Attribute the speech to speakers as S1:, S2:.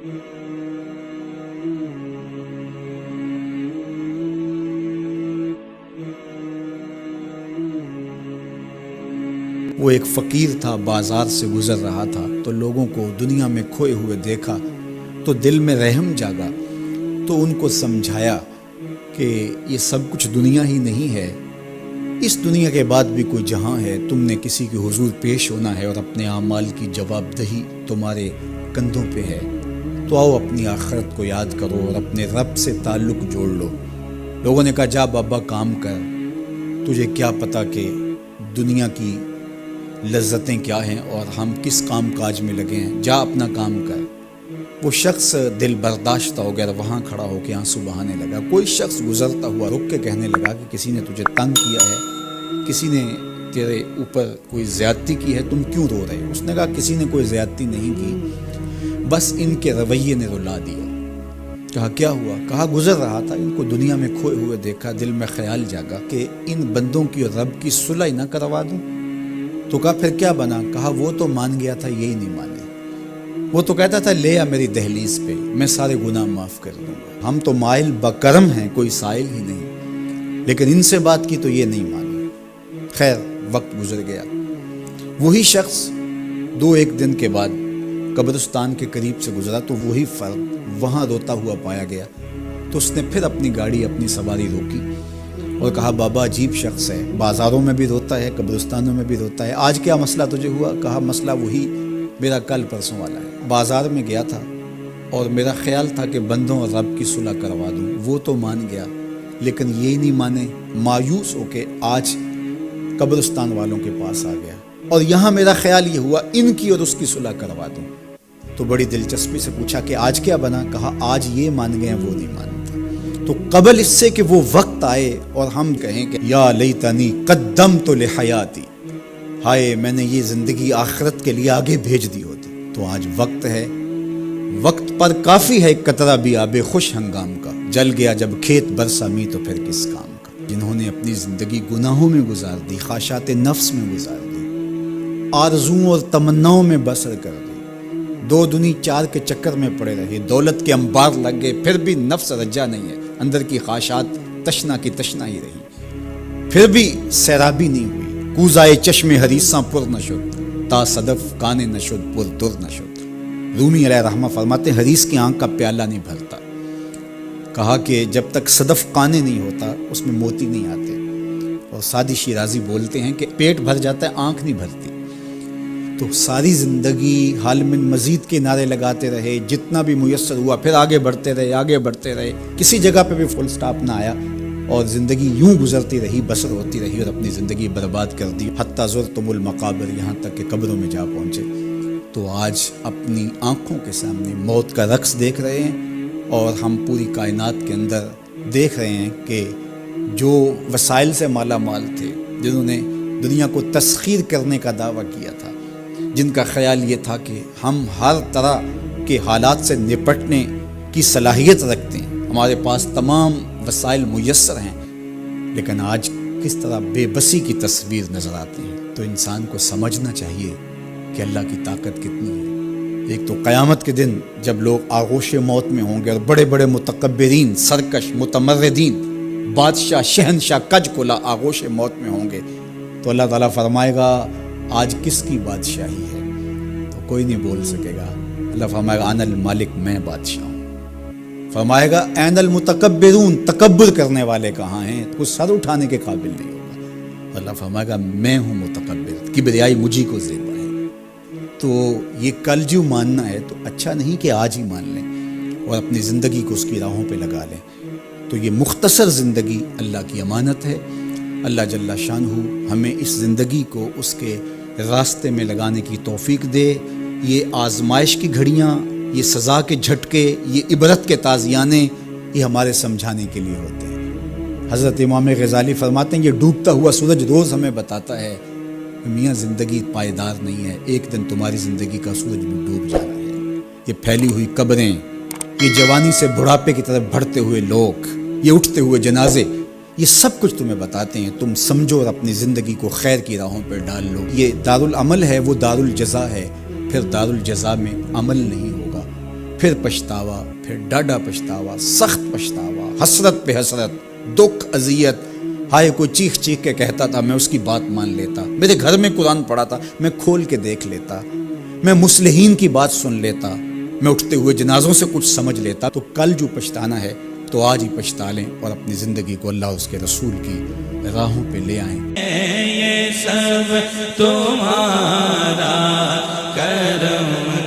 S1: وہ ایک فقیر تھا، بازار سے گزر رہا تھا تو لوگوں کو دنیا میں کھوئے ہوئے دیکھا تو دل میں رحم جاگا، تو ان کو سمجھایا کہ یہ سب کچھ دنیا ہی نہیں ہے، اس دنیا کے بعد بھی کوئی جہاں ہے، تم نے کسی کے حضور پیش ہونا ہے اور اپنے اعمال کی جواب دہی تمہارے کندھوں پہ ہے، تو آؤ اپنی آخرت کو یاد کرو اور اپنے رب سے تعلق جوڑ لو۔ لوگوں نے کہا جا بابا کام کر، تجھے کیا پتا کہ دنیا کی لذتیں کیا ہیں اور ہم کس کام کاج میں لگے ہیں، جا اپنا کام کر۔ وہ شخص دل برداشتہ ہو گیا، وہاں کھڑا ہو کے آنسو بہانے لگا۔ کوئی شخص گزرتا ہوا رک کے کہنے لگا کہ کسی نے تجھے تنگ کیا ہے، کسی نے تیرے اوپر کوئی زیادتی کی ہے، تم کیوں رو رہے؟ اس نے کہا کسی نے کوئی زیادتی نہیں کی، بس ان کے رویے نے رلا دیا۔ کہا کیا ہوا؟ کہا گزر رہا تھا، ان کو دنیا میں کھوئے ہوئے دیکھا، دل میں خیال جاگا کہ ان بندوں کی اور رب کی صلح نہ کروا دوں۔ تو کہا پھر کیا بنا؟ کہا وہ تو مان گیا تھا، یہی نہیں مانے۔ وہ تو کہتا تھا لے آ میری دہلیز پہ، میں سارے گناہ معاف کر دوں گا، ہم تو مائل بکرم ہیں، کوئی سائل ہی نہیں، لیکن ان سے بات کی تو یہ نہیں مانی۔ خیر وقت گزر گیا۔ وہی شخص دو ایک دن کے بعد قبرستان کے قریب سے گزرا تو وہی فرد وہاں روتا ہوا پایا گیا، تو اس نے پھر اپنی گاڑی، اپنی سواری روکی اور کہا بابا عجیب شخص ہے، بازاروں میں بھی روتا ہے، قبرستانوں میں بھی روتا ہے، آج کیا مسئلہ تجھے ہوا؟ کہا مسئلہ وہی میرا کل پرسوں والا ہے، بازار میں گیا تھا اور میرا خیال تھا کہ بندوں اور رب کی صلح کروا دوں، وہ تو مان گیا لیکن یہی نہیں مانے، مایوس ہو کے آج قبرستان والوں کے پاس آ گیا اور یہاں میرا خیال یہ ہوا ان کی اور اس کی صلح کروا دوں۔ تو بڑی دلچسپی سے پوچھا کہ آج کیا بنا؟ کہا آج یہ مان گئے وہ نہیں مانتے۔ تو قبل اس سے کہ وہ وقت آئے اور ہم کہیں کہ یا لیتنی قدمت لحیاتی، ہائے میں نے یہ زندگی آخرت کے لیے آگے بھیج دی ہوتی، تو آج وقت ہے، وقت پر کافی ہے ایک قطرہ بھی آب خوش ہنگام کا، جل گیا جب کھیت برسا می تو پھر کس کام کا۔ جنہوں نے اپنی زندگی گناہوں میں گزار دی، خواہشات نفس میں گزار دی، آرزوؤں اور تمناؤں میں بسر کر دی، دو دنی چار کے چکر میں پڑے رہے، دولت کے انبار لگ گئے، پھر بھی نفس رجا نہیں ہے، اندر کی خواہشات تشنا کی تشنا ہی رہی، پھر بھی سیرابی نہیں ہوئی، کوزائے چشم حریصاں پر نشد، تا صدف کانے نشد پر در نشد۔ رومی علیہ رحمہ فرماتے ہیں حریص کی آنکھ کا پیالہ نہیں بھرتا، کہا کہ جب تک صدف کانے نہیں ہوتا اس میں موتی نہیں آتے، اور سادی شیرازی بولتے ہیں کہ پیٹ بھر جاتا ہے آنکھ نہیں بھرتی۔ تو ساری زندگی حال من مزید کے نعرے لگاتے رہے، جتنا بھی میسر ہوا پھر آگے بڑھتے رہے، آگے بڑھتے رہے، کسی جگہ پہ بھی فل سٹاپ نہ آیا اور زندگی یوں گزرتی رہی، بسر ہوتی رہی اور اپنی زندگی برباد کر دی، حتی زرتم المقابر، یہاں تک کہ قبروں میں جا پہنچے۔ تو آج اپنی آنکھوں کے سامنے موت کا رقص دیکھ رہے ہیں اور ہم پوری کائنات کے اندر دیکھ رہے ہیں کہ جو وسائل سے مالا مال تھے، جنہوں نے دنیا کو تسخیر کرنے کا دعویٰ کیا تھا، جن کا خیال یہ تھا کہ ہم ہر طرح کے حالات سے نپٹنے کی صلاحیت رکھتے ہیں، ہمارے پاس تمام وسائل میسر ہیں، لیکن آج کس طرح بے بسی کی تصویر نظر آتی ہے۔ تو انسان کو سمجھنا چاہیے کہ اللہ کی طاقت کتنی ہے۔ ایک تو قیامت کے دن جب لوگ آغوش موت میں ہوں گے اور بڑے بڑے متکبرین، سرکش، متمردین، بادشاہ، شہنشاہ، کج کلا آغوش موت میں ہوں گے، تو اللہ تعالیٰ فرمائے گا آج کس کی بادشاہی ہے؟ تو کوئی نہیں بول سکے گا۔ اللہ فرمائے گا انا المالک، میں بادشاہ ہوں۔ فرمائے گا این المتکبرون، تکبر کرنے والے کہاں ہیں؟ کچھ سر اٹھانے کے قابل نہیں ہوگا۔ اللہ فرمائے گا میں ہوں متکبر، کبریائی مجھی کو زیبا ہے۔ تو یہ کل جو ماننا ہے تو اچھا نہیں کہ آج ہی مان لیں اور اپنی زندگی کو اس کی راہوں پہ لگا لیں۔ تو یہ مختصر زندگی اللہ کی امانت ہے، اللہ جل شانہ ہمیں اس زندگی کو اس کے راستے میں لگانے کی توفیق دے۔ یہ آزمائش کی گھڑیاں، یہ سزا کے جھٹکے، یہ عبرت کے تازیانے، یہ ہمارے سمجھانے کے لیے ہوتے ہیں۔ حضرت امام غزالی فرماتے ہیں یہ ڈوبتا ہوا سورج روز ہمیں بتاتا ہے میاں زندگی پائیدار نہیں ہے، ایک دن تمہاری زندگی کا سورج بھی ڈوب جا رہا ہے۔ یہ پھیلی ہوئی قبریں، یہ جوانی سے بڑھاپے کی طرف بڑھتے ہوئے لوگ، یہ اٹھتے ہوئے جنازے، یہ سب کچھ تمہیں بتاتے ہیں، تم سمجھو اور اپنی زندگی کو خیر کی راہوں پر ڈال لو۔ یہ دارالعمل ہے، وہ دارالجزا ہے، پھر دارالجزا میں عمل نہیں ہوگا، پھر پچھتاوا، پھر ڈاڈا پچھتاوا، سخت پچھتاوا، حسرت پہ حسرت، دکھ، اذیت۔ ہائے کوئی چیخ چیخ کے کہتا تھا، میں اس کی بات مان لیتا، میرے گھر میں قرآن پڑھا تھا، میں کھول کے دیکھ لیتا، میں مصلحین کی بات سن لیتا، میں اٹھتے ہوئے جنازوں سے کچھ سمجھ لیتا۔ تو کل جو پچھتانا ہے تو آج ہی پچھتا لیں اور اپنی زندگی کو اللہ اس کے رسول کی راہوں پہ لے آئیں۔
S2: یہ سب تمہارا کرم